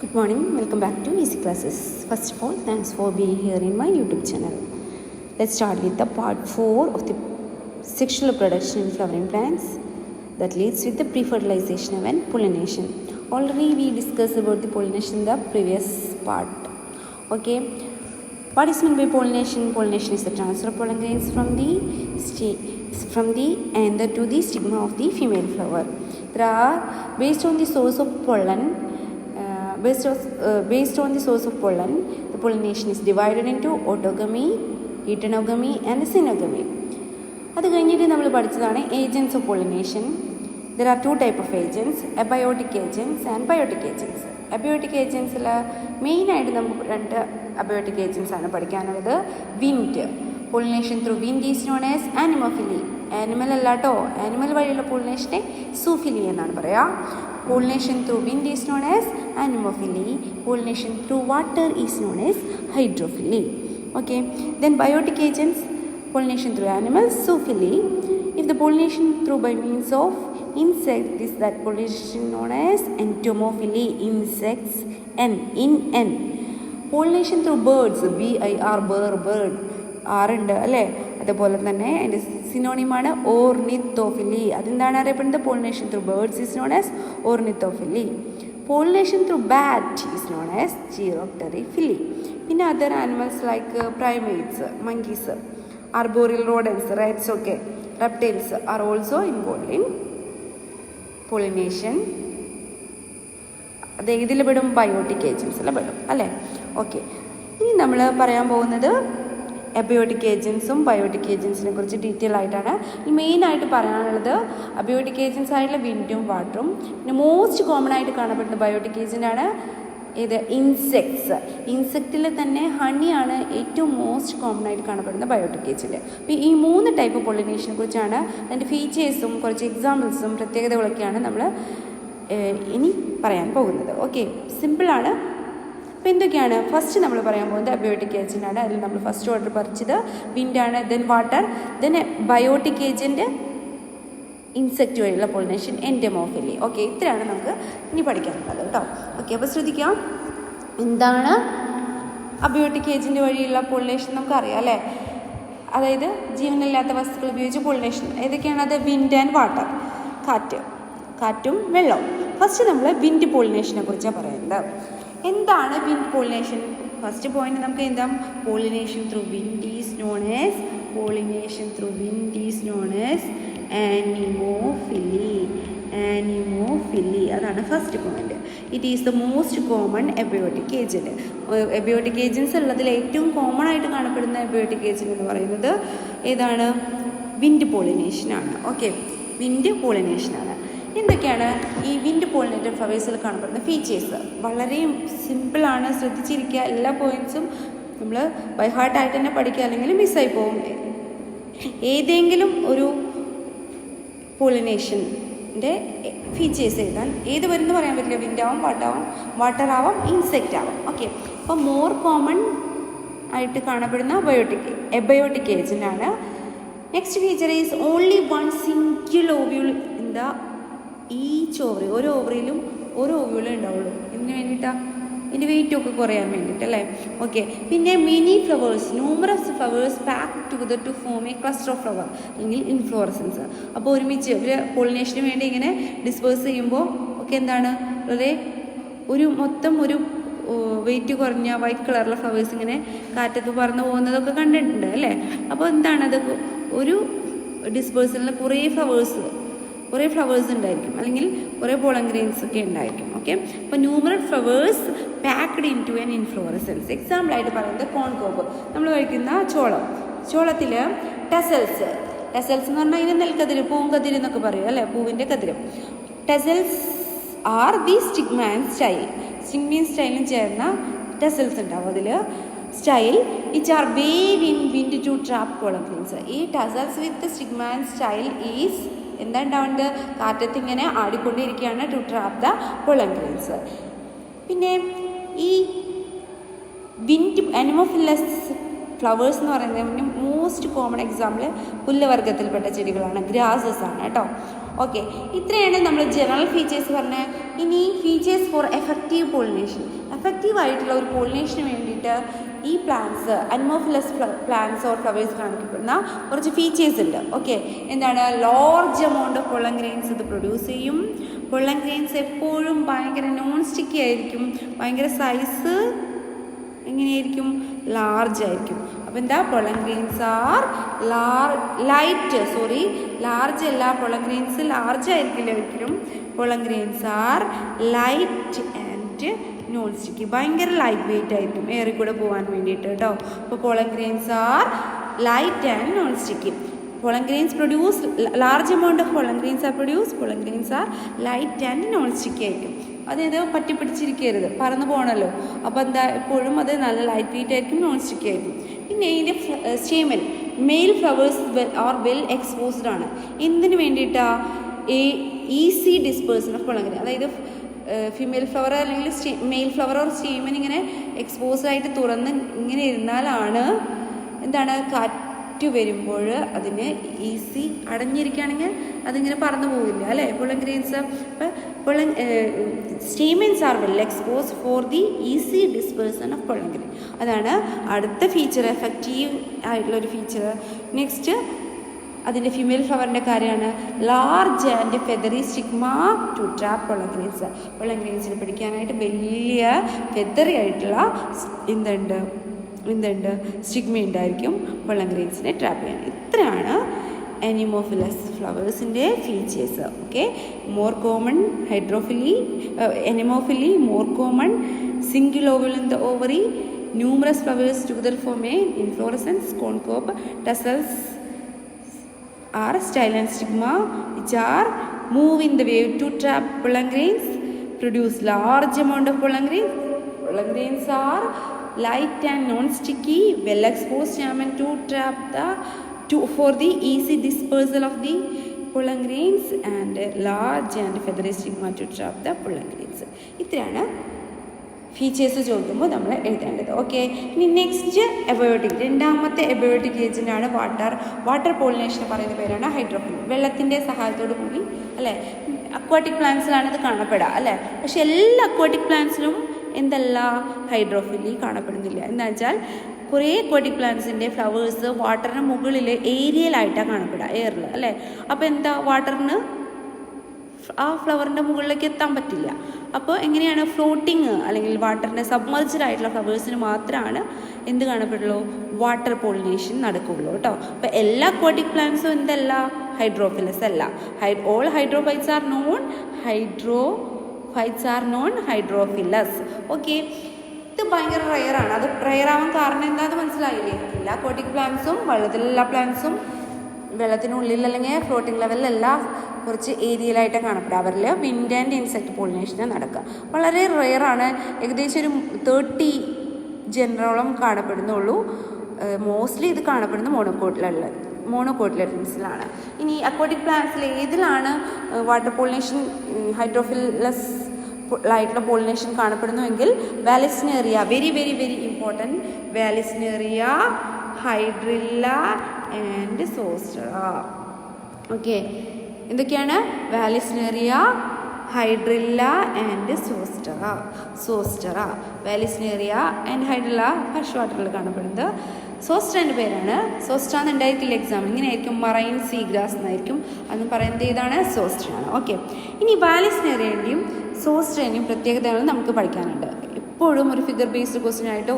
Good morning, welcome back to Easy Classes. First of all, thanks for being here in my YouTube channel. Let's start with the part 4 of the sexual reproduction in flowering plants that leads with the pre-fertilization and pollination. Already we discussed about the pollination in the previous part. Okay, what is meant by pollination? Pollination is the transfer of pollen grains from the anther to the stigma of the female flower. There are, based on the source of pollen, the pollination is divided into autogamy, heterogamy and synogamy. അത് കഴിഞ്ഞിട്ട് നമ്മൾ പഠിച്ചതാണ് agents of pollination. There are 2 types of agents, abiotic agents and biotic agents. Abiotic ഏജൻസിൽ മെയിനായിട്ട് നമുക്ക് 2 abiotic agents ആണ് പഠിക്കാനുള്ളത്. Wind, pollination through wind is known as anemophily. Animal അല്ല കേട്ടോ, ആനിമൽ വഴിയുള്ള പൊളിനേഷനെ സൂഫിലി എന്നാണ് പറയുക. Pollination through wind is known as anemophily. Pollination through water is known as hydrophily. Okay. Then biotic agents, pollination through animals, zoophily. If the pollination through by means of insect is that pollination known as entomophily. Insects, N. Pollination through birds, BIR, bird. ആറുണ്ട് അല്ലേ. അതുപോലെ തന്നെ അതിൻ്റെ സിനോണിമാണ് ornithophily. അതെന്താണ് അറിയപ്പെടുന്നത്? Pollination through birds is known as ornithophily. Pollination through bat is known as chiropterophily. പിന്നെ other animals like primates, monkeys, arboreal rodents, rats ഒക്കെ, reptiles are also involve in pollination. അത് ഇതിൽ പെടും, ബയോട്ടിക് ഏജൻസിൽ പെടും അല്ലേ. ഓക്കെ, ഇനി നമ്മൾ പറയാൻ പോകുന്നത് അബയോട്ടിക് ഏജൻസും ബയോട്ടിക് ഏജൻസിനെ കുറിച്ച് ഡീറ്റെയിൽ ആയിട്ടാണ്. മെയിനായിട്ട് പറയാനുള്ളത് അബയോട്ടിക് ഏജൻസ് ആയിട്ടുള്ള വിൻഡും വാട്ടറും. പിന്നെ മോസ്റ്റ് കോമൺ ആയിട്ട് കാണപ്പെടുന്ന ബയോട്ടിക് ഏജൻ്റാണ് ഇത് ഇൻസെക്ട്സ്. ഇൻസെക്റ്റിൽ തന്നെ ഹണിയാണ് ഏറ്റവും മോസ്റ്റ് കോമൺ ആയിട്ട് കാണപ്പെടുന്ന ബയോട്ടിക് ഏജൻറ്റ്. അപ്പോൾ ഈ 3 ടൈപ്പ് പൊളിനേഷനെ കുറിച്ചാണ്, അതിൻ്റെ ഫീച്ചേഴ്സും കുറച്ച് എക്സാമ്പിൾസും പ്രത്യേകതകളൊക്കെയാണ് നമ്മൾ ഇനി പറയാൻ പോകുന്നത്. ഓക്കെ, സിമ്പിളാണ്. അപ്പോൾ എന്തൊക്കെയാണ്? ഫസ്റ്റ് നമ്മൾ പറയാൻ പോകുന്നത് അബയോട്ടിക് ഏജൻ്റാണ്. അതിൽ നമ്മൾ ഫസ്റ്റ് ഓർഡർ പഠിച്ചത് വിൻഡാണ്, then water, then biotic agent insect വഴിയുള്ള പൊളിനേഷൻ, എൻറ്റമോഫിലി. ഓക്കെ, ഇത്രയാണ് നമുക്ക് ഇനി പഠിക്കാനുള്ളത് കേട്ടോ. ഓക്കെ, അപ്പോൾ ശ്രദ്ധിക്കാം. എന്താണ് അബയോട്ടിക് ഏജൻറ്റ് വഴിയുള്ള പൊളിനേഷൻ? നമുക്കറിയാം അല്ലേ. അതായത് ജീവനില്ലാത്ത വസ്തുക്കൾ ഉപയോഗിച്ച് പൊളിനേഷൻ. ഏതൊക്കെയാണ് അത്? വിൻഡ് ആൻഡ് വാട്ടർ, കാറ്റും വെള്ളവും. ഫസ്റ്റ് നമ്മൾ വിൻഡ് പൊളിനേഷനെ കുറിച്ചാണ് പറയുന്നത്. എന്താണ് വിൻഡ് പോളിനേഷൻ? ഫസ്റ്റ് പോയിന്റ് നമുക്ക് എന്താ? Pollination through wind is known as anemophily. അതാണ് first point. It is the most common abiotic agent. Abiotic agents ഉള്ളതിൽ ഏറ്റവും കോമൺ ആയിട്ട് കാണപ്പെടുന്ന അബയോട്ടിക് ഏജൻറ്റ് എന്ന് പറയുന്നത് ഏതാണ്? വിൻഡ് പോളിനേഷനാണ്. ഓക്കെ, വിൻഡ് പോളിനേഷനാണ്. എന്തൊക്കെയാണ് ഈ വിൻഡ് പോളിനേറ്റഡ് ഫ്ലവേഴ്സിൽ കാണപ്പെടുന്ന ഫീച്ചേഴ്സ്? വളരെ സിമ്പിളാണ്, ശ്രദ്ധിച്ചിരിക്കുക. എല്ലാ പോയിൻറ്റ്സും നമ്മൾ ബൈ ഹാർട്ടായിട്ട് തന്നെ പഠിക്കുക, അല്ലെങ്കിൽ മിസ്സായി പോകും. ഏതെങ്കിലും ഒരു പോളിനേഷൻ്റെ ഫീച്ചേഴ്സ് എഴുതാൻ ഏത് വരുമെന്ന് പറയാൻ പറ്റില്ല. വിൻഡാവും, വാട്ടർ ആവാം, ഇൻസെക്റ്റ് ആവാം. ഓക്കെ, അപ്പോൾ മോർ കോമൺ ആയിട്ട് കാണപ്പെടുന്ന എബയോട്ടിക് ഏജൻ്റാണ്. Next feature is only one single ovule in the each ovary. ഓരോ ഓവറിയിലും ഓരോ ഓവ്യൂളേ ഉണ്ടാവുള്ളൂ. ഇതിന് വേണ്ടിയിട്ടാണ്, ഇതിൻ്റെ വെയിറ്റ് ഒക്കെ കുറയാൻ വേണ്ടിയിട്ട് അല്ലേ. ഓക്കെ, പിന്നെ many flowers, numerous flowers pack together to form a cluster of flower, അല്ലെങ്കിൽ ഇൻഫ്ലോറസൻസ്. അപ്പോൾ ഒരുമിച്ച് ഒരു പൊളിനേഷന് വേണ്ടി ഇങ്ങനെ ഡിസ്പേഴ്സ് ചെയ്യുമ്പോൾ ഒക്കെ എന്താണ്, വളരെ മൊത്തം ഒരു വെയിറ്റ് കുറഞ്ഞ വൈറ്റ് കളറിലെ ഫ്ലവേഴ്സ് ഇങ്ങനെ കാറ്റത്ത് പറന്ന് പോകുന്നതൊക്കെ കണ്ടിട്ടുണ്ട് അല്ലേ. അപ്പോൾ എന്താണത്? ഒരു ഡിസ്പേഴ്സലിൽ കുറേ ഫ്ലവേഴ്സ് ഉണ്ടായിരിക്കും, അല്ലെങ്കിൽ കുറേ പോളൻ ഗ്രെയിൻസ് ഒക്കെ ഉണ്ടായിരിക്കും. ഓക്കെ, അപ്പോൾ numeral flowers packed into an inflorescence. എക്സാമ്പിളായിട്ട് പറയുന്നത് കോൺകോബ്, നമ്മൾ കഴിക്കുന്ന ചോളത്തിൽ ടെസൽസ് എന്ന് പറഞ്ഞാൽ അതിന് നെൽക്കതിര്, പൂങ്കതിര് എന്നൊക്കെ പറയും അല്ലേ, പൂവിൻ്റെ കതിര്. Tassels are the stigma and സ്റ്റൈലും ചേർന്ന ടെസൽസ് ഉണ്ടാവും. അതിൽ style which are wave in wind to trap pollen grains. ഈ tassels with stigma and style is എന്താ ഉണ്ടാവേണ്ടത്? കാറ്റത്ത് ഇങ്ങനെ ആടിക്കൊണ്ടിരിക്കുകയാണ്, to trap the pollen grains. പിന്നെ ഈ വിൻഡ് അനിമോഫിലസ് ഫ്ലവേഴ്സ് എന്ന് പറയുന്നതിന് മോസ്റ്റ് കോമൺ എക്സാമ്പിൾ പുല്ലുവർഗ്ഗത്തിൽപ്പെട്ട ചെടികളാണ്, ഗ്രാസസ് ആണ് കേട്ടോ. ഓക്കെ, ഇത്രയാണ് നമ്മൾ ജനറൽ ഫീച്ചേഴ്സ് പറഞ്ഞത്. ഇനി features for effective pollination. Effective ആയിട്ടുള്ള ഒരു പോളിനേഷന് വേണ്ടിയിട്ട് ഈ പ്ലാന്റ്സ്, അനിമോഫിലസ് പ്ലാന്റ്സ് ഓർ ഫ്ലവേഴ്സ് കാണിക്കപ്പെടുന്ന കുറച്ച് ഫീച്ചേഴ്സ് ഉണ്ട്. ഓക്കെ, എന്താണ്? Large amount of pollen grains ഇത് പ്രൊഡ്യൂസ് ചെയ്യും. പൊളൻ ഗ്രെയിൻസ് എപ്പോഴും ഭയങ്കര നോൺ സ്റ്റിക്കി ആയിരിക്കും. ഭയങ്കര സൈസ് എങ്ങനെയായിരിക്കും? ലാർജ് ആയിരിക്കും. അപ്പോൾ എന്താ? പൊളൻ ഗ്രെയിൻസ് ആർ ലാർജ് അല്ല, പൊളൻ ഗ്രെയിൻസ് ലാർജ് ആയിരിക്കില്ല ഒരിക്കലും. Pollen grains R light and non sticky. ഭയങ്കര ലൈറ്റ് വെയിറ്റ് ആയിരിക്കും എയറിൽ കൂടെ പോകാൻ വേണ്ടിയിട്ട് കേട്ടോ. അപ്പോൾ pollen grains R light and non sticky. pollen grains produce large amount of pollen grains are produced. Pollen grains are light and non-sticky ആയിരിക്കും. അതായത് പറ്റി പിടിച്ചിരിക്കരുത്, പറന്ന് പോകണമല്ലോ. അപ്പോൾ എന്താ, എപ്പോഴും അത് നല്ല ലൈറ്റ് വെയിറ്റ് ആയിരിക്കും, നോൺ സ്റ്റിക്കി ആയിരിക്കും. പിന്നെ ഇതിൻ്റെ stamen mail flowers are well exposed ആണ്. എന്തിനു വേണ്ടിയിട്ടാണ്? Easy dispersion of pollen grain. അതായത് ഫീമെയിൽ ഫ്ലവർ അല്ലെങ്കിൽ മെയിൽ ഫ്ലവർ ഓർ സ്റ്റേമൻ ഇങ്ങനെ എക്സ്പോസ്ഡ് ആയിട്ട് തുറന്ന് ഇങ്ങനെ ഇരുന്നാലാണ് എന്താണ്, കാറ്റ് വരുമ്പോൾ അതിന് ഈസി അടഞ്ഞിരിക്കുകയാണെങ്കിൽ അതിങ്ങനെ പറന്നു പോകില്ല അല്ലേ പൊളൻ ഗ്രെയിൻസ്. അപ്പോൾ stamens are well exposed for the easy dispersion of pollen grain. അതാണ് അടുത്ത ഫീച്ചർ, എഫക്റ്റീവ് ആയിട്ടുള്ളൊരു ഫീച്ചർ. നെക്സ്റ്റ് അതിൻ്റെ ഫീമെയിൽ ഫ്ലവറിൻ്റെ കാര്യമാണ്. Large and feathery stigma to trap pollen grains. Pollen ഗ്രെയിൻസിനെ പിടിക്കാനായിട്ട് വലിയ ഫെദറി ആയിട്ടുള്ള എന്തുണ്ട് സ്റ്റിഗ്മ ഉണ്ടായിരിക്കും പൊളൻ ഗ്രെയിൻസിനെ ട്രാപ്പ് ചെയ്യാൻ. ഇത്രയാണ് അനിമോഫിലസ് ഫ്ലവേഴ്സിൻ്റെ features. Okay, more common hydrophily, anemophily more common, single ovule in the ovary, numerous flowers together form a inflorescence, corncob, tassels are style and stigma which are move in the wave to trap pollen grains, produce large amount of pollen grains. Pollen grains are light and non-sticky, well exposed stamen to trap for the easy dispersal of the pollen grains and large and feathery stigma to trap the pollen grains. ഇത്രയാണ് features ചോദിക്കുമ്പോൾ നമ്മൾ എഴുതേണ്ടത്. Okay, ഇനി next abiotic, രണ്ടാമത്തെ abiotic ഏജൻ്റാണ് water pollination പറയുന്ന പേരാണ് ഹൈഡ്രോഫിൽ. വെള്ളത്തിൻ്റെ സഹായത്തോടു കൂടി അല്ലേ അക്വാട്ടിക് പ്ലാന്റ്സിലാണ് ഇത് കാണപ്പെടുക അല്ലേ. പക്ഷെ എല്ലാ അക്വാട്ടിക് പ്ലാന്റ്സിലും എന്തല്ല, ഹൈഡ്രോഫിലി കാണപ്പെടുന്നില്ല. എന്താ വെച്ചാൽ കുറേ അക്വാട്ടിക് പ്ലാന്റ്സിൻ്റെ ഫ്ലവേഴ്സ് വാട്ടറിന് മുകളിൽ ഏരിയയിലായിട്ടാണ് കാണപ്പെടുക, എയറിൽ അല്ലേ. അപ്പോൾ എന്താ, വാട്ടറിന് ആ ഫ്ലവറിൻ്റെ മുകളിലേക്ക് എത്താൻ പറ്റില്ല. അപ്പോൾ എങ്ങനെയാണ്, ഫ്ലോട്ടിങ് അല്ലെങ്കിൽ വാട്ടറിൻ്റെ സബ്മർജ്ഡ് ആയിട്ടുള്ള ഫ്ലവേഴ്സിന് മാത്രമാണ് എന്ത് കാണപ്പെടുള്ളൂ, വാട്ടർ പോളിനേഷൻ നടക്കുകയുള്ളൂ കേട്ടോ. അപ്പോൾ എല്ലാ അക്വാട്ടിക് പ്ലാന്റ്സും എന്തല്ല, ഹൈഡ്രോഫിലസ് അല്ല. All hydrophytes are non hydrophilous. Okay, ഇത് ഭയങ്കര റെയറാണ്. അത് റെയറാവാൻ കാരണം എന്താണെന്ന് മനസ്സിലായില്ലേ? എല്ലാ അക്വാട്ടിക് പ്ലാന്റ്സും, വെള്ളത്തിലുള്ള പ്ലാന്റ്സും വെള്ളത്തിനുള്ളിൽ അല്ലെങ്കിൽ ഫ്ലോട്ടിംഗ് ലെവലിലല്ല, കുറച്ച് ഏരിയയിലായിട്ടാണ് കാണപ്പെടുക. അവരിൽ വിൻഡ് ആൻഡ് ഇൻസെക്ട് പോളിനേഷനാണ് നടക്കുക. വളരെ റെയറാണ്. ഏകദേശം ഒരു 30 ജനറോളം കാണപ്പെടുന്നുള്ളൂ. മോസ്റ്റ്ലി ഇത് കാണപ്പെടുന്ന മോണോകോട്ടിലൻസിലാണ്. ഇനി അക്വാട്ടിക് പ്ലാന്റ്സിൽ ഏതിലാണ് വാട്ടർ പോളിനേഷൻ, ഹൈഡ്രോഫിലസ് ആയിട്ടുള്ള പോളിനേഷൻ കാണപ്പെടുന്നുവെങ്കിൽ Vallisneria, very very very important, Vallisneria, Hydrilla and Zostera. Okay, എന്തൊക്കെയാണ്? Vallisneria, Hydrilla and Zostera. Vallisneria and Hydrilla fresh വാട്ടറിൽ കാണപ്പെടുന്നത്. സോസ്റ്ററിൻ്റെ പേരാണ്, സോസ്റ്റർ എന്നുണ്ടായിരിക്കില്ല എക്സാം, ഇങ്ങനെയായിരിക്കും, മറൈൻ സീ ഗ്രാസ് എന്നായിരിക്കും അന്ന് പറയുന്നത്. ഏതാണ്? സോസ്റ്ററാണ്. ഓക്കെ, ഇനി വാലിസ്നേറിയൻ്റെയും സോസ്റ്ററിൻ്റെയും പ്രത്യേകതകൾ നമുക്ക് പഠിക്കാനുണ്ട്. എപ്പോഴും ഒരു ഫിഗർ ബേസ്ഡ് ക്വസ്റ്റ്യൻ ആയിട്ടോ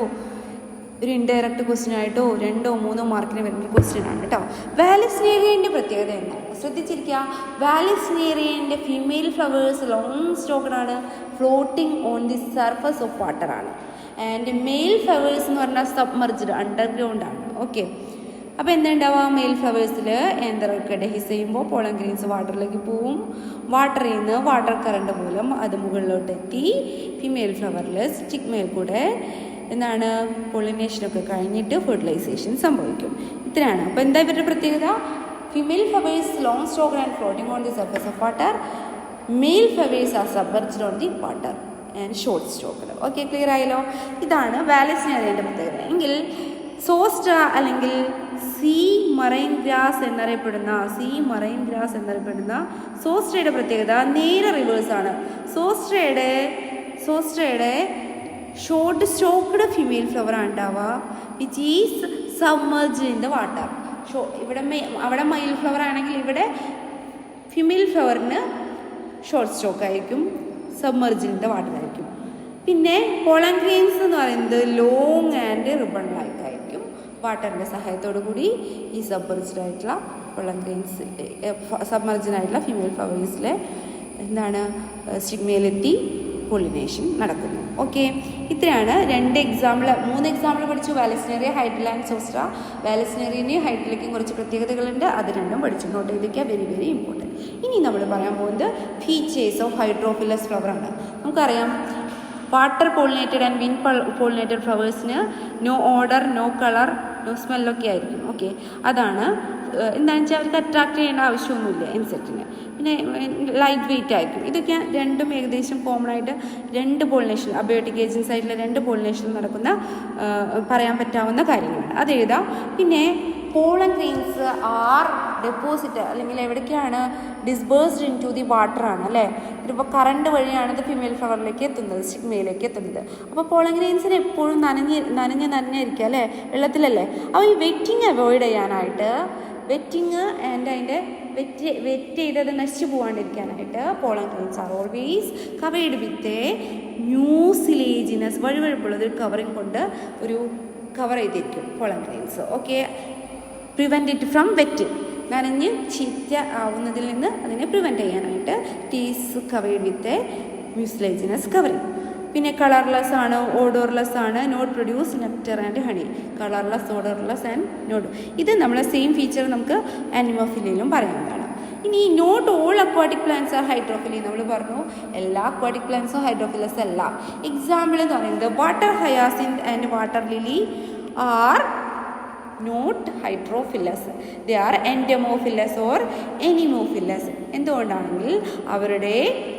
ഒരു ഇൻഡയറക്റ്റ് ക്വസ്റ്റ്യൻ ആയിട്ടോ 2 or 3 മാർക്കിന് വരുന്ന ക്വസ്റ്റ്യൻ ആണ് കേട്ടോ. വാലിസ്നേറിയൻ്റെ പ്രത്യേകത എന്താണ്? ശ്രദ്ധിച്ചിരിക്കുക. വാലിസ്നേറിയൻ്റെ ഫീമെയിൽ ഫ്ലവേഴ്സ് ലോങ് സ്റ്റോക്ക്ഡ് ആണ്, floating on the surface of water ആണ്. ആൻഡ് മെയിൽ ഫ്ലവേഴ്സ് എന്ന് പറഞ്ഞാൽ സബ്മർജ്ഡ്, അണ്ടർഗ്രൗണ്ട് ആണ്. ഓക്കെ, അപ്പോൾ എന്തുണ്ടാവുക, മെയിൽ ഫ്ലവേഴ്സിൽ എന്തറൊക്കെ ഡെഹിസ് ചെയ്യുമ്പോൾ പോളൻ ഗ്രെയിൻസ് വാട്ടറിലേക്ക് പോവും. വാട്ടറിൽ നിന്ന് വാട്ടർ കറണ്ട് മൂലം അത് മുകളിലോട്ട് എത്തി ഫീമെയിൽ ഫ്ലവറിൽ സ്റ്റിഗ്മയിൽ കൂടെ എന്താണ്, പോളിനേഷനൊക്കെ കഴിഞ്ഞിട്ട് ഫെർട്ടിലൈസേഷൻ സംഭവിക്കും. ഇത്രയാണ്. അപ്പോൾ എന്താ ഇവരുടെ പ്രത്യേകത? Female flowers long stocked and floating on the surface of water. Mail flowers are submerged on the water and short stocked. Okay, clear ആയല്ലോ? ഇതാണ് വാലിസ്നേറിയൻ്റെ പ്രത്യേകത. എങ്കിൽ സോസ്ട്ര അല്ലെങ്കിൽ സീ മറൈൻ ഗ്രാസ് എന്നറിയപ്പെടുന്ന സോസ്ട്രയുടെ പ്രത്യേകത നേരെ റിവേഴ്സാണ്. സോസ്ട്രയുടെ ഷോർട്ട് സ്റ്റോക്ക്ഡ് ഫീമെയിൽ ഫ്ലവർ ആണ് ഉണ്ടാവുക, which is submerged in the water. അവിടെ മെയിൽ ഫ്ലവർ ആണെങ്കിൽ ഇവിടെ ഫീമെയിൽ ഫ്ലവറിന് ഷോർട്ട് സ്റ്റോക്ക് ആയിരിക്കും, സബ്മർജ്ഡ് ഇൻ ദ വാട്ടർ ആയിരിക്കും. പിന്നെ പോളൻ ഗ്രെയിൻസ് എന്ന് പറയുന്നത് ലോങ് ആൻഡ് റിബൺ ലൈക്ക് ആയിരിക്കും. വാട്ടറിൻ്റെ സഹായത്തോടു കൂടി ഈ സബ്മർജ്ഡ് ആയിട്ടുള്ള പോളൻ ഗ്രെയിൻസ് സബ്മർജ്ഡ് ആയിട്ടുള്ള ഫീമെയിൽ ഫ്ലവേഴ്സിലെ സ്റ്റിഗ്മയിലെത്തി പോളിനേഷൻ നടക്കുന്നു. ഓക്കെ, ഇത്രയാണ് 3 എക്സാമ്പിൾ പഠിച്ചു. വാലസ്നേറിയ, ഹൈഡ്രൽ ആൻഡ് സോസ്ട്ര. വാലസ്നേറിയൻ്റെയും ഹൈഡ്രലിലേക്കും കുറച്ച് പ്രത്യേകതകളുണ്ട്, അത് രണ്ടും പഠിച്ചു. നോട്ട് ചെയ്തേക്കുക, വെരി വെരി ഇമ്പോർട്ടൻറ്റ്. ഇനി നമ്മൾ പറയാൻ പോകുന്നത് ഫീച്ചേഴ്സ് ഓഫ് ഹൈഡ്രോഫിലസ് ഫ്ലവർ ആണ്. നമുക്കറിയാം water pollinated and wind pollinated ഫ്ലവേഴ്സിന് no odour, no colour, no സ്മെല്ലൊക്കെ ആയിരിക്കും. ഓക്കെ, അതാണ് എന്താണെന്ന് വെച്ചാൽ അവർക്ക് അട്രാക്ട് ചെയ്യേണ്ട ആവശ്യമൊന്നുമില്ല ഇൻസെക്റ്റിന്. പിന്നെ ലൈറ്റ് വെയിറ്റ് ആയിരിക്കും. ഇതൊക്കെ രണ്ടും ഏകദേശം കോമൺ ആയിട്ട് 2 പോളിനേഷൻ അബയോട്ടിക് ഏജൻസ് ആയിട്ടുള്ള 2 പോളിനേഷൻ നടക്കുന്ന പറയാൻ പറ്റാവുന്ന കാര്യങ്ങളാണ്, അത് എഴുതാം. പിന്നെ പോളൻ ഗ്രെയിൻസ് ആർ ഡെപ്പോസിറ്റ് അല്ലെങ്കിൽ എവിടേക്കാണ് dispersed into the water ആണ് അല്ലേ. ഇതിപ്പോൾ കറണ്ട് വഴിയാണ് ഇത് ഫീമെയിൽ ഫ്ലവറിലേക്ക് എത്തുന്നത്, സ്റ്റിഗ്മയിലേക്ക് എത്തുന്നത്. അപ്പോൾ പോളൻ ഗ്രെയിൻസിന് എപ്പോഴും നനഞ്ഞിരിക്കുക അല്ലേ, വെള്ളത്തിലല്ലേ. അപ്പോൾ ഈ വെറ്റിങ് അവോയ്ഡ് ചെയ്യാനായിട്ട്, വെറ്റിങ് ആൻഡ് അതിൻ്റെ വെറ്റ് ചെയ്തത് നശിച്ചു പോകാണ്ടിരിക്കാനായിട്ട് pollen grains are always covered with a mucilaginous വഴുവഴുപ്പുള്ളത് ഒരു കവറിങ് കൊണ്ട് ഒരു കവർ ചെയ്തിരിക്കും പോളൻ ഗ്രെയിൻസ്. Okay, prevent it from wetting, നനഞ്ഞ് ചീത്ത ആവുന്നതിൽ നിന്ന് അതിനെ പ്രിവെൻറ്റ് ചെയ്യാനായിട്ട് it's covered with a mucilaginous covering. പിന്നെ കളർലെസ് ആണ്, ഓഡോർലെസ് ആണ്, not produce nectar and honey. Colourless, odourless and not. ഇത് നമ്മളെ സെയിം ഫീച്ചർ നമുക്ക് ആനിമോഫിലിയിലും പറയാവുന്നതാണ്. ഇനി not all aquatic plants are hydrophily. നമ്മൾ പറഞ്ഞു എല്ലാ അക്വാട്ടിക് പ്ലാന്റ്സും ഹൈഡ്രോഫിലസ് അല്ല. എക്സാമ്പിൾ എന്ന് പറയുന്നത് water hyacinth and water lily are not hydrophilous, they are entomophilous or anemophilous. എന്തുകൊണ്ടാണെങ്കിൽ അവരുടെ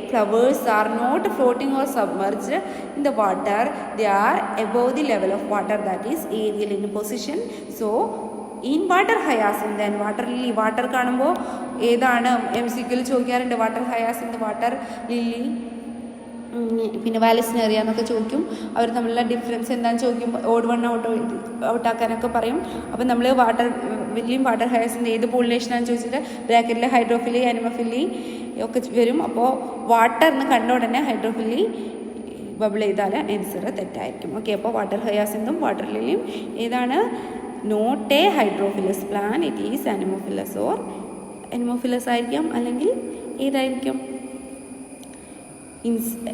flowers are not floating or submerged in the water, they are above the level of water, that is aerial in position. So in water hyacinth and water lily, water കാണുമ്പോൾ ഏതാണ് MCQയിൽ ചോദിക്കാറുണ്ട്, water ഹയാസിൻത്, water lily, പിന്നെ വാലസ്നേറിയ എന്നൊക്കെ ചോദിക്കും. അവർ തമ്മിലുള്ള difference എന്താണെന്ന് ചോദിക്കുമ്പോൾ odd one ഔട്ടാക്കാനൊക്കെ പറയും. അപ്പം നമ്മൾ വാട്ടർ ലില്ലിയും വാട്ടർ ഹയാസിൻ്റെ ഏത് പോളിനേഷനാണെന്ന് ചോദിച്ചിട്ട് ബ്രാക്കറ്റിൽ ഹൈഡ്രോഫിലി, ആനിമോഫിലി ഒക്കെ വരും. അപ്പോൾ വാട്ടർ എന്ന് കണ്ട ഉടനെ ഹൈഡ്രോഫിലി ബബിൾ ചെയ്താൽ ആൻസർ തെറ്റായിരിക്കും. ഓക്കെ, അപ്പോൾ വാട്ടർ ഹയാസിൻതും വാട്ടർ ലില്ലിയും ഏതാണ്? Not a hydrophilous plant, it is anemophilous or anemophilous ആയിരിക്കാം, അല്ലെങ്കിൽ ഏതായിരിക്കും?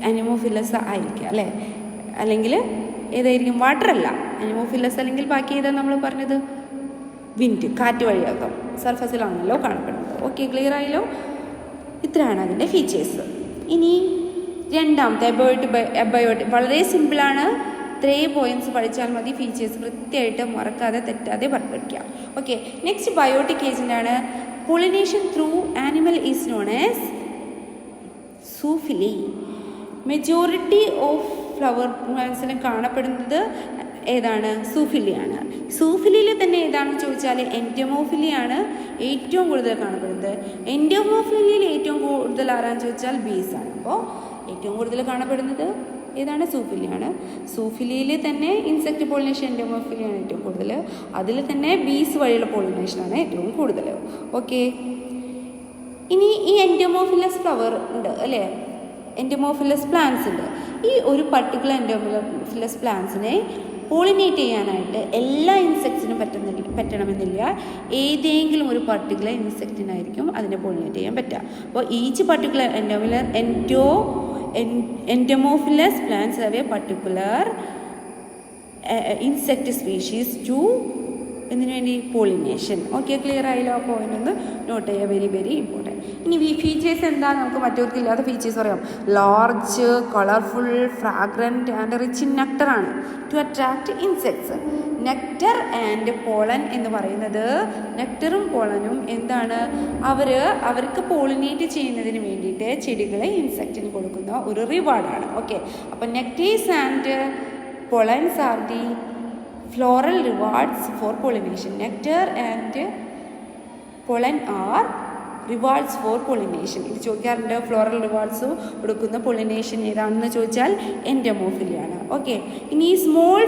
അനിമോഫിലസ് ആയിരിക്കും അല്ലേ, അല്ലെങ്കിൽ ഏതായിരിക്കും? വാട്ടർ അല്ല, അനിമോഫിലസ്. അല്ലെങ്കിൽ ബാക്കി ഏതാ നമ്മൾ പറഞ്ഞത്? വിൻഡ്, കാറ്റ് വഴിയാക്കാം, സർഫസിലാണല്ലോ കാണപ്പെടുന്നത്. ഓക്കെ, ക്ലിയർ ആയല്ലോ? ഇത്രയാണ് അതിൻ്റെ ഫീച്ചേഴ്സ്. ഇനി രണ്ടാമത്തെ എബയോട്ടിക്, വളരെ സിമ്പിളാണ്. 3 പോയിന്റ്സ് പഠിച്ചാൽ മതി. ഫീച്ചേഴ്സ് കൃത്യമായിട്ട് മറക്കാതെ തെറ്റാതെ പഠിക്കാം. ഓക്കെ, നെക്സ്റ്റ് ബയോട്ടിക് ഏജൻ്റ് ആണ്. Pollination through animal is known as zoophily. Majority of flower പ്ലാന്റ്സിന് കാണപ്പെടുന്നത് ഏതാണ്? സൂഫിലിയാണ്. സൂഫിലിയിൽ തന്നെ ഏതാണെന്ന് ചോദിച്ചാൽ എൻഡമോഫിലിയാണ് ഏറ്റവും കൂടുതൽ കാണപ്പെടുന്നത്. എൻഡമോഫിലിയിൽ ഏറ്റവും കൂടുതൽ ആരാന്ന് ചോദിച്ചാൽ ബീസ് ആണ്. അപ്പോൾ ഏറ്റവും കൂടുതൽ കാണപ്പെടുന്നത് ഏതാണ്? സൂഫിലിയാണ്. സൂഫിലിയിൽ തന്നെ ഇൻസെക്ട് പോളിനേഷൻ എൻഡമോഫിലിയാണ് ഏറ്റവും കൂടുതൽ. അതിൽ തന്നെ ബീസ് വഴിയുള്ള പോളിനേഷനാണ് ഏറ്റവും കൂടുതൽ. ഓക്കെ, ഇനി ഈ എൻഡമോഫിലസ് ഫ്ലവർ ഉണ്ട് അല്ലേ, എൻഡമോഫിലസ് പ്ലാന്റ്സ് ഉണ്ട്. ഈ ഒരു പർട്ടിക്കുലർ എൻഡമോഫിലസ് പ്ലാന്റ്സിനെ പോളിനേറ്റ് ചെയ്യാനായിട്ട് എല്ലാ ഇൻസെക്ട്സിനും പറ്റണമെന്നില്ല. ഏതെങ്കിലും ഒരു പർട്ടിക്കുലർ ഇൻസെക്റ്റിനായിരിക്കും അതിനെ പോളിനേറ്റ് ചെയ്യാൻ പറ്റുക. അപ്പോൾ each particular entomophilous plants have a particular insect species to എന്തിനു വേണ്ടി? പോളിനേഷൻ. ഓക്കെ, ക്ലിയർ ആയല്ലോ? ആ പോയിന്റ് ഒന്ന് നോട്ട് ചെയ്യുക, വെരി വെരി ഇമ്പോർട്ടൻറ്റ്. ഇനി ഈ ഫീച്ചേഴ്സ് എന്താ? നമുക്ക് മറ്റവർക്ക് ഇല്ലാത്ത ഫീച്ചേഴ്സ് പറയാം. Large, colourful, fragrant and rich in നെക്ടറാണ് to attract insects. Nectar and pollen എന്ന് പറയുന്നത്, നെക്ടറും പോളനും എന്താണ്? അവർക്ക് പോളിനേറ്റ് ചെയ്യുന്നതിന് വേണ്ടിയിട്ട് ചെടികളെ ഇൻസെക്റ്റിന് കൊടുക്കുന്ന ഒരു റിവാർഡാണ്. ഓക്കെ, അപ്പം nectars and pollens are the floral rewards for pollination. Nectar and pollen are rewards for pollination. ഇത് ചോദിക്കാറുണ്ട്, ഫ്ലോറൽ റിവാർഡ്സ് കൊടുക്കുന്ന പൊളിനേഷൻ ഏതാണെന്ന് ചോദിച്ചാൽ എൻഡോമോഫിലിയാണ്. ഓക്കെ, ഇനി ഈ സ്മോൾ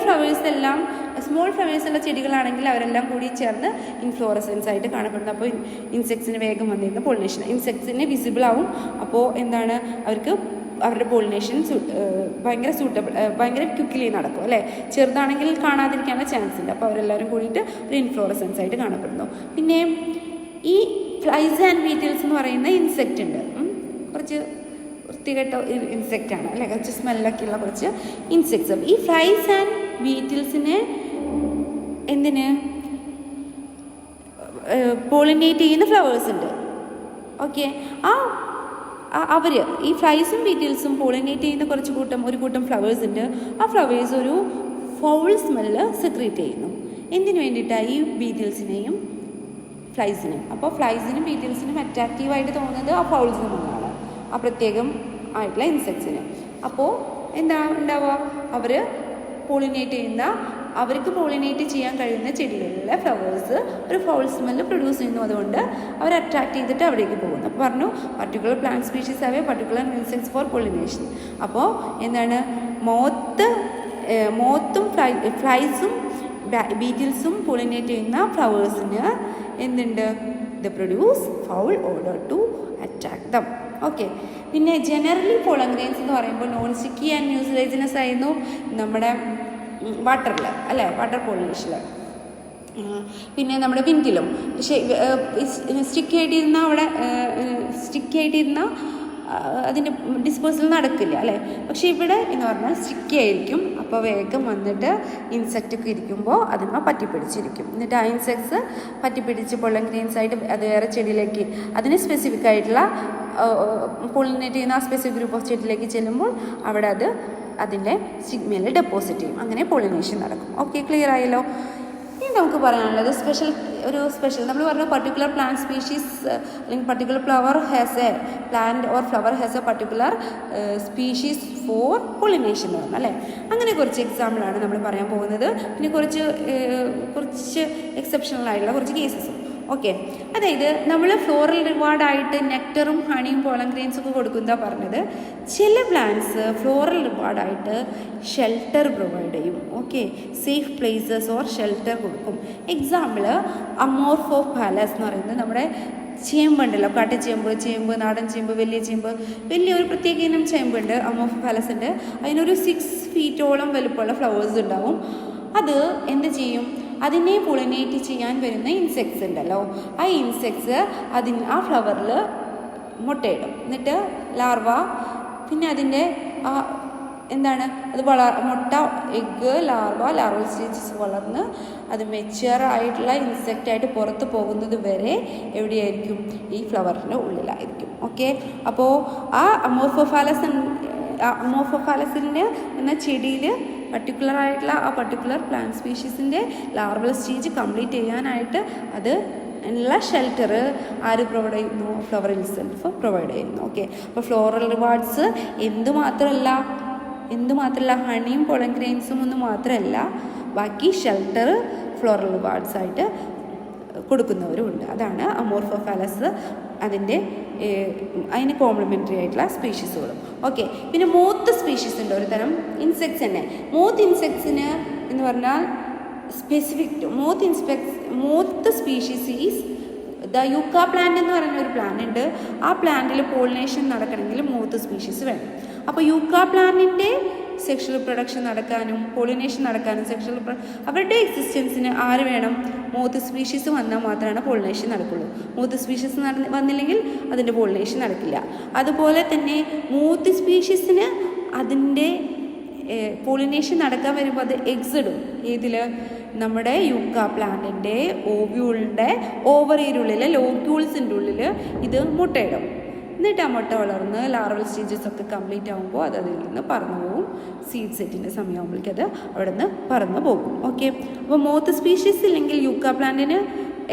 ഫ്ലവേഴ്സുള്ള ചെടികളാണെങ്കിൽ അവരെല്ലാം കൂടി ചേർന്ന് ഇൻഫ്ലോറസൻസ് ആയിട്ട് കാണപ്പെടുന്നത്. അപ്പോൾ ഇൻസെക്ട്സിന് വേഗം വന്നിരുന്ന പൊളിനേഷൻ, ഇൻസെക്ട്സിന് വിസിബിൾ ആവും. അപ്പോൾ എന്താണ്, അവർക്ക് അവരുടെ പൊളിനേഷൻ ഭയങ്കര ക്വിക്ക്ലി നടക്കും അല്ലേ. ചെറുതാണെങ്കിൽ കാണാതിരിക്കാനുള്ള ചാൻസ് ഉണ്ട്. അപ്പോൾ അവരെല്ലാവരും കൂടിയിട്ട് ഒരു ഇൻഫ്ലോറസൻസ് ആയിട്ട് കാണപ്പെടുന്നു. പിന്നെ ഈ ഫ്ലൈസ് ആൻഡ് ബീറ്റിൽസ് എന്ന് പറയുന്ന ഇൻസെക്റ്റ് ഉണ്ട്. കുറച്ച് വൃത്തികെട്ട ഇൻസെക്റ്റാണ് അല്ലേ, കുറച്ച് സ്മെല്ലൊക്കെ ഉള്ള കുറച്ച് ഇൻസെക്ട്സ്. ഈ ഫ്ലൈസ് ആൻഡ് ബീറ്റിൽസിനെ എന്തിന് പോളിനേറ്റ് ചെയ്യുന്ന ഫ്ലവേഴ്സ് ഉണ്ട്. ഓക്കെ, അവർ ഈ ഫ്ലൈസും ബീറ്റിൽസും പോളിനേറ്റ് ചെയ്യുന്ന ഒരു കൂട്ടം ഫ്ലവേഴ്സ് ഉണ്ട്. ആ ഫ്ലവേഴ്സ് ഒരു ഫൗൾ സ്മെല്ല് സെക്രീറ്റ് ചെയ്യുന്നു. എന്തിനു വേണ്ടിയിട്ടാണ്? ഈ ബീറ്റിൽസിനെയും ഫ്ലൈസിനും. അപ്പോൾ ഫ്ലൈസിനും ബീറ്റിൽസിനും അട്രാക്റ്റീവായിട്ട് തോന്നുന്നത് ആ ഫൗൾ സ്മെല്ലാണ്, ആ പ്രത്യേകം ആയിട്ടുള്ള ഇൻസെക്ട്സിന്. അപ്പോൾ എന്താ ഉണ്ടാവുക, അവർക്ക് പോളിനേറ്റ് ചെയ്യാൻ കഴിയുന്ന ചെടികളിലെ ഫ്ലവേഴ്സ് ഒരു ഫൗൾ സ്മെല്ല് പ്രൊഡ്യൂസ് ചെയ്യുന്നു. അതുകൊണ്ട് അവർ അട്രാക്ട് ചെയ്തിട്ട് അവിടേക്ക് പോകുന്നു. അപ്പോൾ പറഞ്ഞു particular plant species have a particular insects for pollination. അപ്പോൾ എന്താണ്, മോത്തും ഫ്ലൈസും ബീറ്റിൽസും പോളിനേറ്റ് ചെയ്യുന്ന ഫ്ലവേഴ്സിന് എന്തുണ്ട്, the produce foul odour to attract them. Okay, പിന്നെ ജനറലി പോളൻ ഗ്രെയിൻസ് എന്ന് പറയുമ്പോൾ നോൺ സ്റ്റിക്കി ആൻഡ് മ്യൂസിലേജിനസ് ആയിരുന്നു നമ്മുടെ വാട്ടറിൽ അല്ലേ, വാട്ടർ പോളിനേഷനിൽ. പിന്നെ നമ്മുടെ വിൻഡിലും പക്ഷേ സ്റ്റിക്ക് ആയിട്ടിരുന്ന അതിൻ്റെ ഡിസ്പോസൽ നടക്കില്ല അല്ലേ. പക്ഷേ ഇവിടെ എന്ന് പറഞ്ഞാൽ സ്റ്റിക്കി ആയിരിക്കും. അപ്പോൾ വേഗം വന്നിട്ട് ഇൻസെക്റ്റൊക്കെ ഇരിക്കുമ്പോൾ അതിന്മേൽ പറ്റിപ്പിടിച്ചിരിക്കും. എന്നിട്ട് ആ ഇൻസെക്ട്സ് പറ്റിപ്പിടിച്ച് പൊള്ളൻ ഗ്രെയിൻസ് ആയിട്ട് അത് വേറെ ചെടിയിലേക്ക്, അതിന് സ്പെസിഫിക് ആയിട്ടുള്ള പോളിനേറ്റ് ചെയ്യുന്ന ആ സ്പെസിഫിക് ഗ്രൂപ്പ് ഓഫ് ചെടിയിലേക്ക് ചെല്ലുമ്പോൾ അവിടെ അത് അതിൻ്റെ സ്റ്റിഗ്മയിൽ ഡെപ്പോസിറ്റ് ചെയ്യും. അങ്ങനെ പോളിനേഷൻ നടക്കും. ഓക്കെ, ക്ലിയർ ആയല്ലോ. ഇനി നമുക്ക് പറയാനുള്ളത് സ്പെഷ്യൽ നമ്മൾ പറഞ്ഞ പർട്ടിക്കുലർ പ്ലാന്റ് സ്പീഷീസ് അല്ലെങ്കിൽ particular flower has a plant or flower has a particular species for pollination എന്ന് പറഞ്ഞാൽ അല്ലേ. അങ്ങനെ കുറച്ച് എക്സാമ്പിളാണ് നമ്മൾ പറയാൻ പോകുന്നത്. പിന്നെ കുറച്ച് എക്സെപ്ഷണൽ ആയിട്ടുള്ള കുറച്ച് കേസസും. ഓക്കെ, അതായത് നമ്മൾ ഫ്ലോറൽ റിവാർഡായിട്ട് നെക്ടറും ഹണിയും പോളൻ ഗ്രെയിൻസും ഒക്കെ കൊടുക്കുന്നതാ പറഞ്ഞത്. ചില പ്ലാന്റ്സ് ഫ്ലോറൽ റിവാർഡായിട്ട് ഷെൽട്ടർ പ്രൊവൈഡ് ചെയ്യും. Okay, safe places or shelter കൊടുക്കും. എക്സാമ്പിൾ അമോർഫോഫാലസ് എന്ന് പറയുന്നത് നമ്മുടെ ചേമ്പുണ്ടല്ലോ, കാട്ടുചേമ്പ്, നാടൻ ചേമ്പ്, വലിയൊരു പ്രത്യേക ഇനം ചേമ്പുണ്ട്, അമോർഫോഫാലസ് ഉണ്ട്. അതിനൊരു 6 ഫീറ്റോളം വലുപ്പമുള്ള ഫ്ലവേഴ്സ് ഉണ്ടാവും. അത് എന്ത് ചെയ്യും, അതിനെ പോളിനേറ്റ് ചെയ്യാൻ വരുന്ന ഇൻസെക്ട്സ് ഉണ്ടല്ലോ, ആ ഇൻസെക്ട്സ് ആ ഫ്ലവറിൽ മുട്ടയിടും. എന്നിട്ട് ലാർവ, പിന്നെ അതിൻ്റെ എന്താണ് അത് മുട്ട, എഗ്ഗ്, ലാർവൽ സ്റ്റേജസ് വളർന്ന് അത് മെച്യൂറായിട്ടുള്ള ഇൻസെക്റ്റായിട്ട് പുറത്ത് പോകുന്നത് വരെ എവിടെയായിരിക്കും, ഈ ഫ്ലവറിൻ്റെ ഉള്ളിലായിരിക്കും. ഓക്കെ, അപ്പോൾ ആ അമോർഫോഫാലസിൻ്റെ എന്ന ചെടിയിൽ പർട്ടിക്കുലർ പ്ലാന്റ് സ്പീഷീസിൻ്റെ ലാർവൽ സ്റ്റേജ് കംപ്ലീറ്റ് ചെയ്യാനായിട്ട് അത് ഉള്ള ഷെൽട്ടർ ആര് പ്രൊവൈഡ് ചെയ്യുന്നു, ഫ്ലവർ ഇറ്റ്സെൽഫ് പ്രൊവൈഡ് ചെയ്യുന്നു. ഓക്കെ, അപ്പോൾ ഫ്ലോറൽ റിവാർഡ്സ് എന്തുമാത്രമല്ല ഹണിയും പോളൻ ഗ്രെയിൻസും ഒന്നും മാത്രമല്ല, ബാക്കി ഷെൽട്ടർ ഫ്ലോറൽ റിവാർഡ്സ് ആയിട്ട് കൊടുക്കുന്നവരുമുണ്ട്. അതാണ് അമോർഫോഫാലസ് അതിന് കോംപ്ലിമെൻ്ററി ആയിട്ടുള്ള സ്പീഷീസുകളും. ഓക്കെ, പിന്നെ മോത്ത് സ്പീഷീസ് ഉണ്ട്, ഒരു തരം ഇൻസെക്ട്സ് തന്നെ. മോത്ത് ഇൻസെക്ട്സിന് എന്ന് പറഞ്ഞാൽ specific moth species is the yucca plant എന്ന് പറയുന്ന ഒരു പ്ലാന്റ് ഉണ്ട്. ആ പ്ലാന്റിൽ പോളിനേഷൻ നടക്കണമെങ്കിൽ മോത്ത് സ്പീഷീസ് വേണം. അപ്പോൾ യൂക്ക പ്ലാന്റിൻ്റെ സെക്ഷൽ പ്രൊഡക്ഷൻ നടക്കാനും പോളിനേഷൻ നടക്കാനും അവരുടെ എക്സിസ്റ്റൻസിന് ആര് വേണം, മോത്ത് സ്പീഷീസ് വന്നാൽ മാത്രമാണ് പോളിനേഷൻ നടക്കുള്ളൂ. മോത്ത് സ്പീഷീസ് വന്നില്ലെങ്കിൽ അതിൻ്റെ പോളിനേഷൻ നടക്കില്ല. അതുപോലെ തന്നെ മോത്ത് സ്പീഷീസിന് അതിൻ്റെ പോളിനേഷൻ നടക്കാൻ വരുമ്പോൾ അത് എഗ്സ് ഇടും. നമ്മുടെ യൂക്ക പ്ലാന്റിൻ്റെ ഓവ്യൂളിൻ്റെ ഓവറിയിലുള്ളിൽ ലോക്യൂൾസിൻ്റെ ഉള്ളിൽ ഇത് മുട്ടയിടും. എന്നിട്ട് ആ മുട്ട വളർന്ന് ലാർവൽ സ്റ്റേജസ് ഒക്കെ കംപ്ലീറ്റ് ആകുമ്പോൾ അത് അതിൽ നിന്ന് പറന്നു പോകും. സീഡ് സെറ്റിൻ്റെ സമയമാകുമ്പോഴേക്കും അത് അവിടെ നിന്ന് പറന്നു പോകും. ഓക്കെ, അപ്പോൾ മോത്ത് സ്പീഷീസ് ഇല്ലെങ്കിൽ യൂക്ക പ്ലാന്റിന്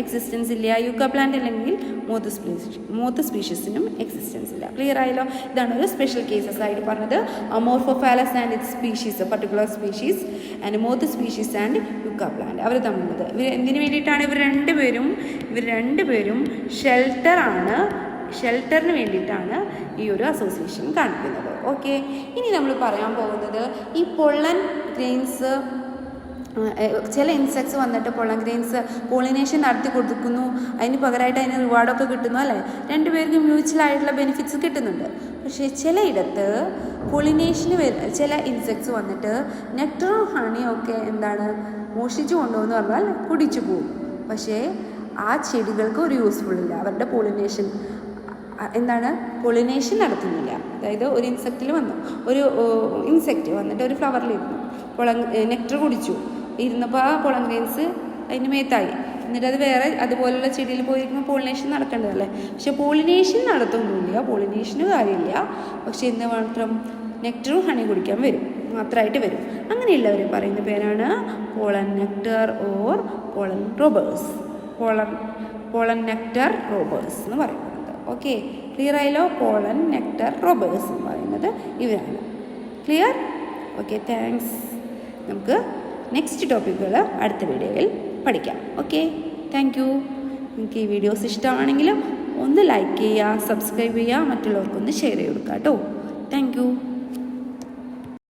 എക്സിസ്റ്റൻസ് ഇല്ല. യൂക്ക പ്ലാന്റ് അല്ലെങ്കിൽ മോത്ത് സ്പീഷീസിനും എക്സിസ്റ്റൻസ് ഇല്ല. ക്ലിയർ ആയല്ലോ? ഇതാണ് ഒരു സ്പെഷ്യൽ കേസസ് ആയിട്ട് പറഞ്ഞത്. Amorphophallus and its species, particular species, and moth species and yucca plant അവർ തമ്മിലുള്ളത്. എന്തിനു വേണ്ടിയിട്ടാണ് ഇവർ രണ്ടുപേരും ഷെൽട്ടറിന് വേണ്ടിയിട്ടാണ് ഈ ഒരു അസോസിയേഷൻ കാണിക്കുന്നത്. ഓക്കെ, ഇനി നമ്മൾ പറയാൻ പോകുന്നത് ഈ പൊള്ളൻ ഗ്രെയിൻസ്, ചില ഇൻസെക്ട്സ് വന്നിട്ട് പൊള്ളൻ ഗ്രെയിൻസ് പോളിനേഷൻ നടത്തി കൊടുക്കുന്നു, അതിന് പകരമായിട്ട് അതിന് റിവാർഡൊക്കെ കിട്ടുന്നു അല്ലേ, രണ്ടുപേർക്കും മ്യൂച്വൽ ആയിട്ടുള്ള ബെനിഫിറ്റ്സ് കിട്ടുന്നുണ്ട്. പക്ഷേ ചിലയിടത്ത് പോളിനേഷന് ചില ഇൻസെക്ട്സ് വന്നിട്ട് നെക്ടറും ഹണിയൊക്കെ മോഷിച്ചു കൊണ്ടുപോകുന്നു പറഞ്ഞാൽ കുടിച്ചു പോകും. പക്ഷേ ആ ചെടികൾക്ക് ഒരു യൂസ്ഫുൾ ഇല്ല. അവരുടെ പോളിനേഷൻ നടത്തുന്നില്ല. അതായത് ഒരു ഇൻസെക്റ്റ് വന്നിട്ട് ഒരു ഫ്ലവറിലിരുന്നു, നെക്ടർ കുടിച്ചു, ഇരുന്നപ്പോൾ ആ പൊളൻ ഗ്രെയിൻസ് അതിന് മേത്തായി. എന്നിട്ട് അത് വേറെ അതുപോലുള്ള ചെടിയിൽ പോയിരിക്കുമ്പോൾ പോളിനേഷൻ നടക്കേണ്ടതല്ലേ. പക്ഷെ പോളിനേഷൻ നടത്തൊന്നുമില്ല, പോളിനേഷന് കാര്യമില്ല. പക്ഷെ എന്ത് മാത്രം നെക്ടറും ഹണി കുടിക്കാൻ മാത്രമായിട്ട് വരും. അങ്ങനെയുള്ളവരെ പറയുന്ന പേരാണ് pollen nectar or pollen robbers. Pollen nectar robbers എന്ന് പറയുന്നത്. ഓക്കെ, ക്ലിയർ ആയല്ലോ? പോളൻ നെക്ടർ റോബേഴ്സ് എന്ന് പറയുന്നത് ഇവരാണ്. ക്ലിയർ? Okay, thanks. നമുക്ക് നെക്സ്റ്റ് ടോപ്പിക്കുകൾ അടുത്ത വീഡിയോയിൽ പഠിക്കാം. Okay, thank you. നിങ്ങൾക്ക് ഈ വീഡിയോസ് ഇഷ്ടമാണെങ്കിൽ ഒന്ന് ലൈക്ക് ചെയ്യുക, സബ്സ്ക്രൈബ് ചെയ്യുക, മറ്റുള്ളവർക്കൊന്ന് ഷെയർ ചെയ്ത് കൊടുക്കുക കേട്ടോ. Thank you.